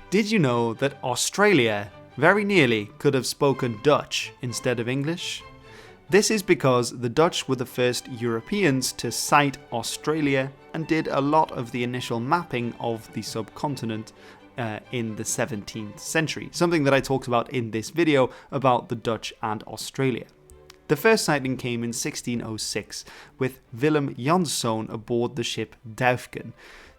Did you know that Australia very nearly could have spoken Dutch instead of English? This is because the Dutch were the first Europeans to sight Australia and did a lot of the initial mapping of the subcontinent in the 17th century, something that I talked about in this video about the Dutch and Australia. The first sighting came in 1606 with Willem Janszoon aboard the ship Duifken.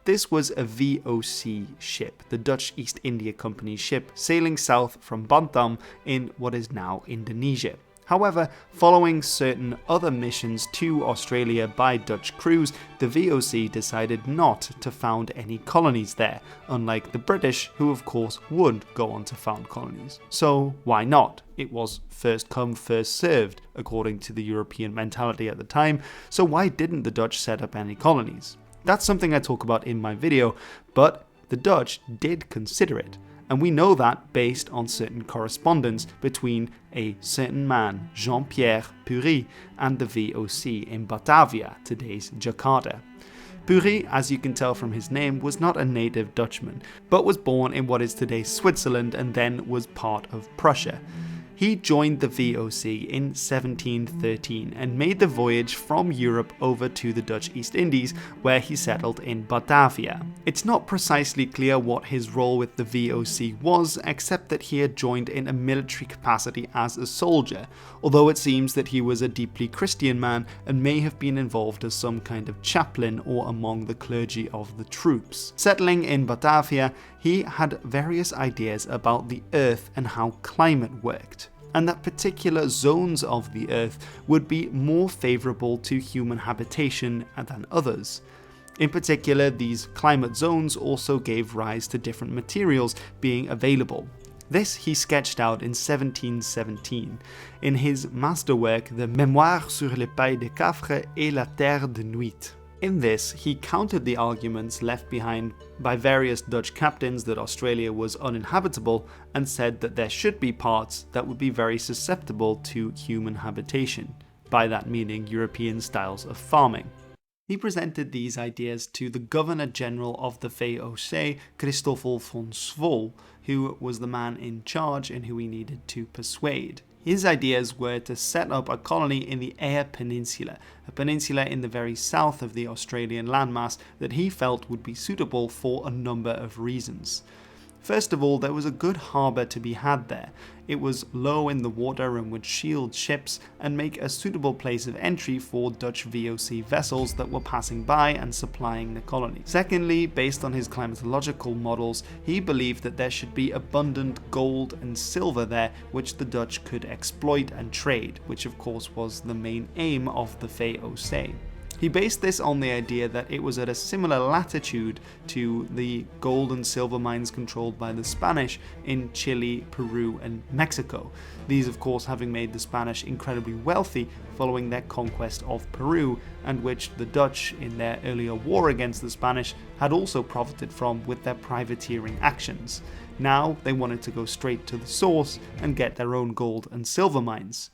This was a VOC ship, the Dutch East India Company's ship, sailing south from Batam in what is now Indonesia. However, following certain other missions to Australia by Dutch crews, the VOC decided not to found any colonies there, unlike the British, who of course would go on to found colonies. So why not? It was first come, first served, according to the European mentality at the time, so why didn't the Dutch set up any colonies? That's something I talk about in my video, but the Dutch did consider it. And we know that based on certain correspondence between a certain man, Pierre Purry, and the VOC in Batavia, today's Jakarta. Purry, as you can tell from his name, was not a native Dutchman, but was born in what is today Switzerland and then was part of Prussia. He joined the VOC in 1713 and made the voyage from Europe over to the Dutch East Indies, where he settled in Batavia. It's not precisely clear what his role with the VOC was, except that he had joined in a military capacity as a soldier, although it seems that he was a deeply Christian man and may have been involved as some kind of chaplain or among the clergy of the troops. Settling in Batavia, he had various ideas about the Earth and how climate worked, and that particular zones of the Earth would be more favourable to human habitation than others. In particular, these climate zones also gave rise to different materials being available. This he sketched out in 1717 in his masterwork, the Mémoire sur les pays de Cafre et la terre de nuit. In this, he countered the arguments left behind by various Dutch captains that Australia was uninhabitable and said that there should be parts that would be very susceptible to human habitation, by that meaning European styles of farming. He presented these ideas to the Governor-General of the VOC, Christoffel von Swol, who was the man in charge and who he needed to persuade. His ideas were to set up a colony in the Eyre Peninsula, a peninsula in the very south of the Australian landmass that he felt would be suitable for a number of reasons. First of all, there was a good harbour to be had there. It was low in the water and would shield ships and make a suitable place of entry for Dutch VOC vessels that were passing by and supplying the colony. Secondly, based on his climatological models, he believed that there should be abundant gold and silver there which the Dutch could exploit and trade, which of course was the main aim of the VOC. He based this on the idea that it was at a similar latitude to the gold and silver mines controlled by the Spanish in Chile, Peru, and Mexico. These, of course, having made the Spanish incredibly wealthy following their conquest of Peru, and which the Dutch, in their earlier war against the Spanish, had also profited from with their privateering actions. Now they wanted to go straight to the source and get their own gold and silver mines.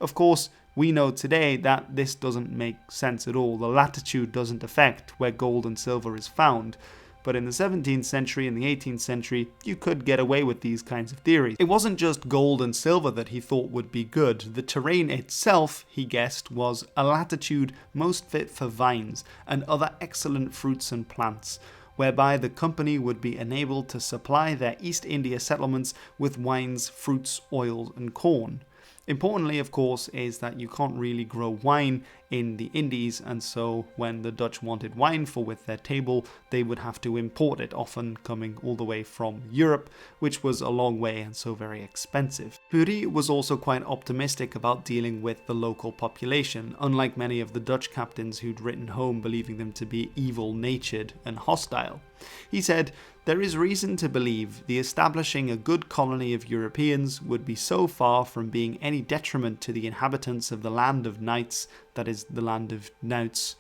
Of course, we know today that this doesn't make sense at all. The latitude doesn't affect where gold and silver is found. But in the 17th century and the 18th century, you could get away with these kinds of theories. It wasn't just gold and silver that he thought would be good. The terrain itself, he guessed, was a latitude most fit for vines and other excellent fruits and plants, whereby the company would be enabled to supply their East India settlements with wines, fruits, oil, and corn. Importantly, of course, is that you can't really grow wine in the Indies, and so when the Dutch wanted wine for with their table, they would have to import it, often coming all the way from Europe, which was a long way and so very expensive. Purry was also quite optimistic about dealing with the local population, unlike many of the Dutch captains who'd written home believing them to be evil-natured and hostile. He said, "There is reason to believe the establishing a good colony of Europeans would be so far from being any detriment to the inhabitants of the land of knights, that is, the land of Nouts,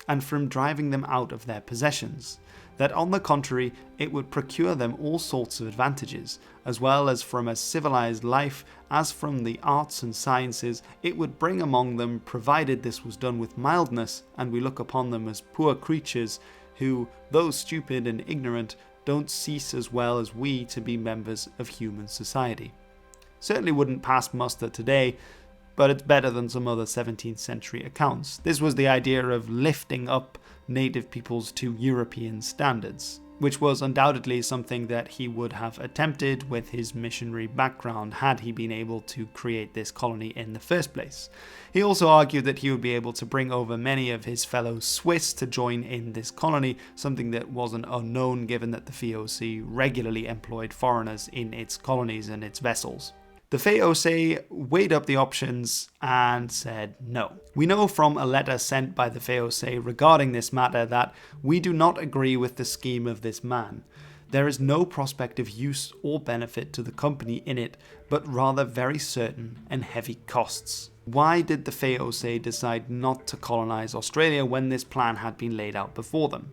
and from driving them out of their possessions, that on the contrary it would procure them all sorts of advantages, as well as from a civilized life as from the arts and sciences it would bring among them, provided this was done with mildness, and we look upon them as poor creatures who, though stupid and ignorant, don't cease as well as we to be members of human society. Certainly wouldn't pass muster today, but it's better than some other 17th century accounts. This was the idea of lifting up native peoples to European standards, which was undoubtedly something that he would have attempted with his missionary background had he been able to create this colony in the first place. He also argued that he would be able to bring over many of his fellow Swiss to join in this colony, something that wasn't unknown given that the VOC regularly employed foreigners in its colonies and its vessels. The VOC weighed up the options and said no. We know from a letter sent by the VOC regarding this matter that we do not agree with the scheme of this man. There is no prospect of use or benefit to the company in it, but rather very certain and heavy costs. Why did the VOC decide not to colonize Australia when this plan had been laid out before them?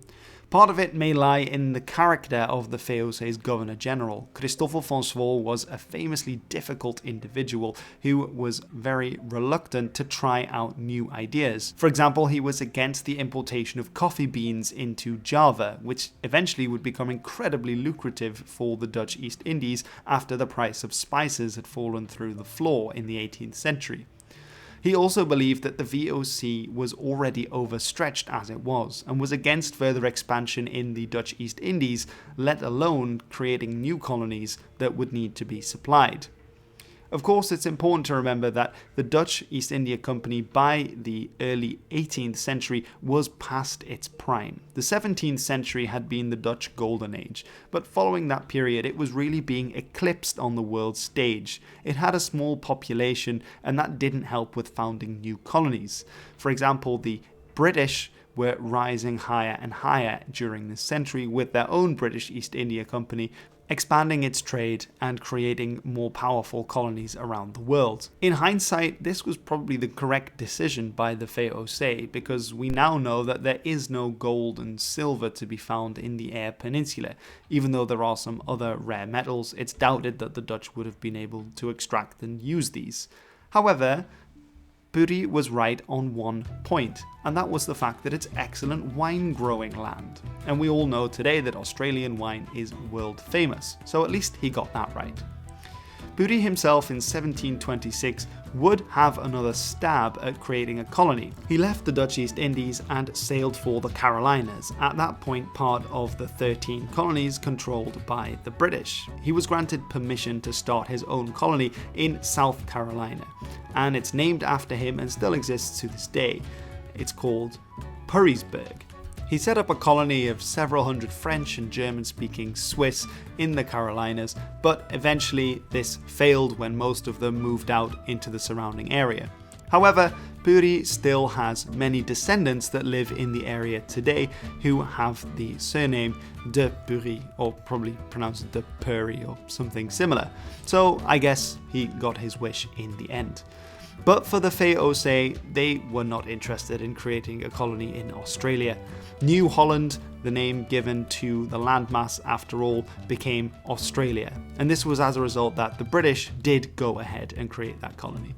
Part of it may lie in the character of the VOC's Governor-General. Christoffel van Zwol was a famously difficult individual who was very reluctant to try out new ideas. For example, he was against the importation of coffee beans into Java, which eventually would become incredibly lucrative for the Dutch East Indies after the price of spices had fallen through the floor in the 18th century. He also believed that the VOC was already overstretched as it was, and was against further expansion in the Dutch East Indies, let alone creating new colonies that would need to be supplied. Of course, it's important to remember that the Dutch East India Company by the early 18th century was past its prime. The 17th century had been the Dutch Golden Age, but following that period it was really being eclipsed on the world stage. It had a small population and that didn't help with founding new colonies. For example, the British were rising higher and higher during this century with their own British East India Company expanding its trade and creating more powerful colonies around the world. In hindsight, this was probably the correct decision by the VOC because we now know that there is no gold and silver to be found in the Eyre Peninsula. Even though there are some other rare metals, it's doubted that the Dutch would have been able to extract and use these. However, Purry was right on one point, and that was the fact that it's excellent wine growing land. And we all know today that Australian wine is world famous, so at least he got that right. Purry himself in 1726 would have another stab at creating a colony. He left the Dutch East Indies and sailed for the Carolinas, at that point part of the 13 colonies controlled by the British. He was granted permission to start his own colony in South Carolina, and it's named after him and still exists to this day. It's called Purrysburg. He set up a colony of several hundred French and German-speaking Swiss in the Carolinas, but eventually this failed when most of them moved out into the surrounding area. However, Purry still has many descendants that live in the area today who have the surname de Purry, or probably pronounced de Purry or something similar. So I guess he got his wish in the end. But for the VOC, they were not interested in creating a colony in Australia. New Holland, the name given to the landmass after all, became Australia. And this was as a result that the British did go ahead and create that colony.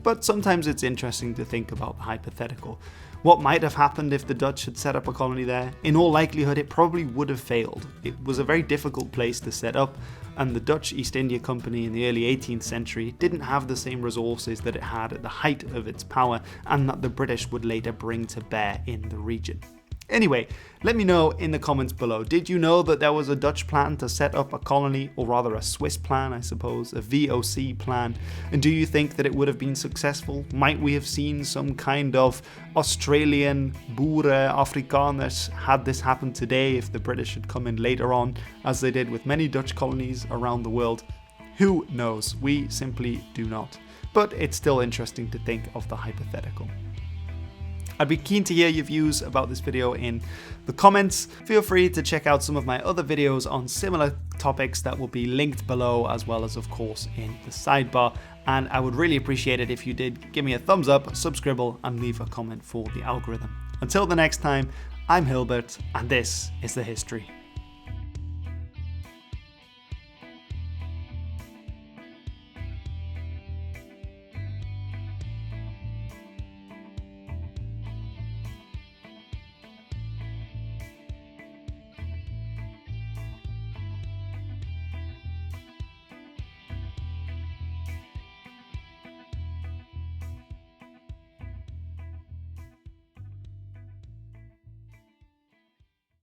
But sometimes it's interesting to think about the hypothetical. What might have happened if the Dutch had set up a colony there? In all likelihood, it probably would have failed. It was a very difficult place to set up, and the Dutch East India Company in the early 18th century didn't have the same resources that it had at the height of its power and that the British would later bring to bear in the region. Anyway, let me know in the comments below, did you know that there was a Dutch plan to set up a colony, or rather a Swiss plan, I suppose, a VOC plan, and do you think that it would have been successful? Might we have seen some kind of Australian Boere Afrikaners had this happened today if the British had come in later on, as they did with many Dutch colonies around the world? Who knows? We simply do not. But it's still interesting to think of the hypothetical. I'd be keen to hear your views about this video in the comments. Feel free to check out some of my other videos on similar topics that will be linked below, as well as of course in the sidebar. And I would really appreciate it if you did give me a thumbs up, subscribe, and leave a comment for the algorithm. Until the next time, I'm Hilbert, and this is The History.